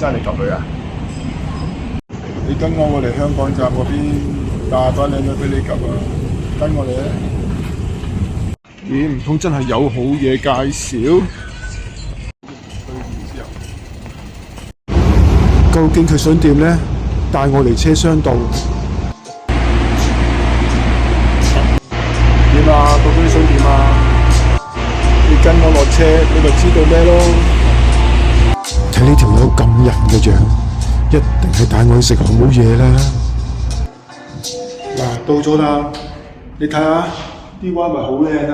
生你及女啊？你跟我嚟香港站嗰邊帶翻靚女俾你及啊！跟我嚟啊！咦，唔通真係有好嘢介紹？究竟佢想點呢？帶我嚟車廂度點啊？究竟你想點啊？你跟我落車，你咪知道咩咯？睇呢條友咁人嘅樣，一定係帶我去食好嘢啦！嗱，到咗啦，你睇下啲灣咪好靚啊！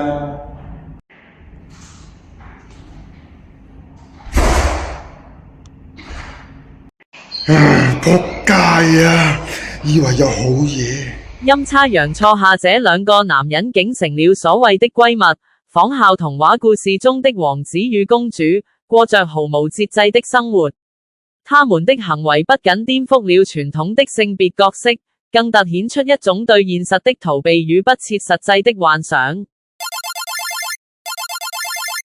仆街啊！以為有好嘢。陰差陽錯下，這兩個男人竟成了所謂的閨蜜，仿效童話故事中的王子與公主，過着毫無節制的生活。他們的行為不僅顛覆了傳統的性別角色，更凸顯出一種對現實的逃避與不切實際的幻想。